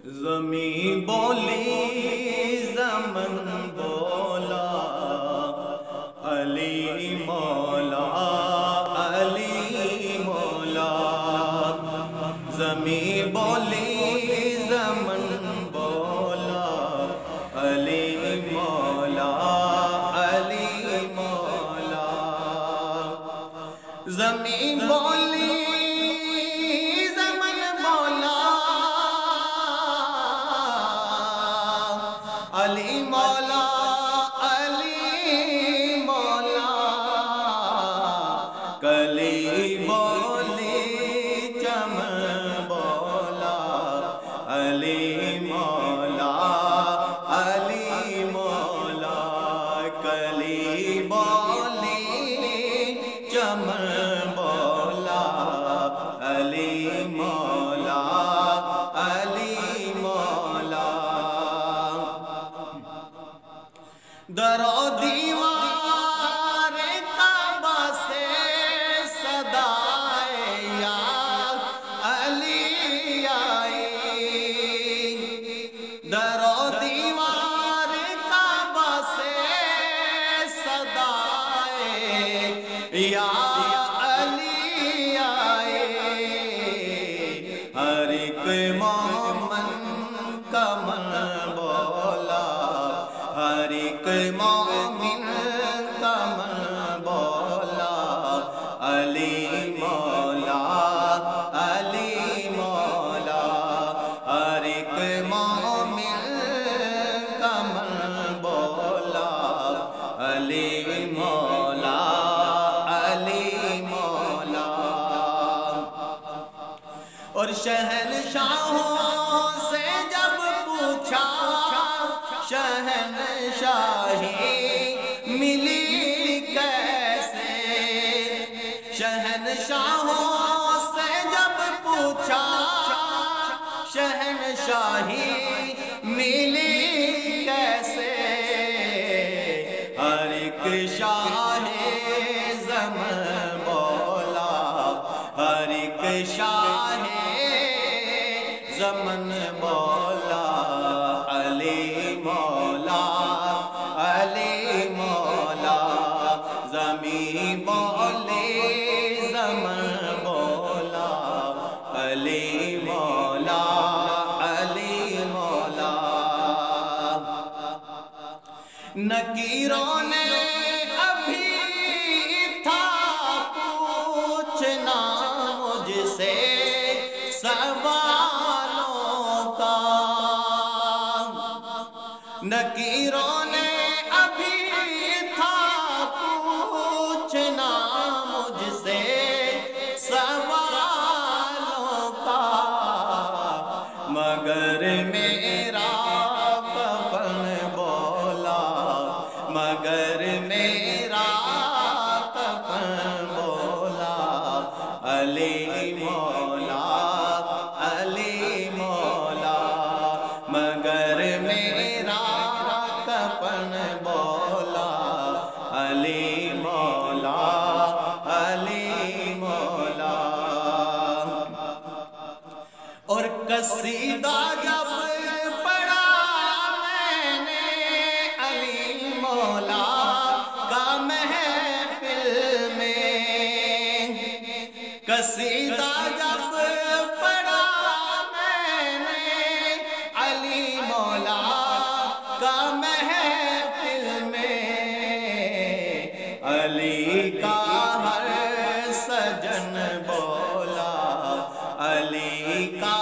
زمین بولی زمن بولا علی مولا علی مولا زمین بولی زمن بولا علی مولا علی مولا زمین بولی علی مولا علی مولا کلی بولی چمن بولا علی مولا علی مولا کلی بولی چمن بولا علی مولا علی مولا در و دیوار کعبہ سے صدائے یا علی آئی در و دیوار کعبہ سے صدائے یا علی آئی ہر ایک مومن کا من بولا ہر ایک مومن کا من بولا علی مولا علی مولا ہر ایک مومن کا من بولا علی مولا علی مولا اور شہنشاہوں سے جب پوچھا شہنشاہی ملی کیسے شہنشاہوں سے جب پوچھا شہنشاہی ملی کیسے ہر ایک شاہ زمن بولا ہر ایک شاہ زمن بولا علی مولا علی مولا زمین بولی زمن بولا علی مولا علی مولا نکیروں نے ابھی تھا پوچھنا مجھ سے سوالوں کا نکیروں نے ابھی تھا پوچھنا مجھ سے سوالوں کا مگر میرا کفن بولا مگر میرا کفن بولا علی مولا علی مولا مگر میرا کفن بولا علی مولا علی مولا اور قصیدہ جب پڑھا میں نے علی مولا کا محفل میں قصیدہ جب پڑھا میں نے علی مولا کا محفل میں علی کا ہر سجن بولا علی کا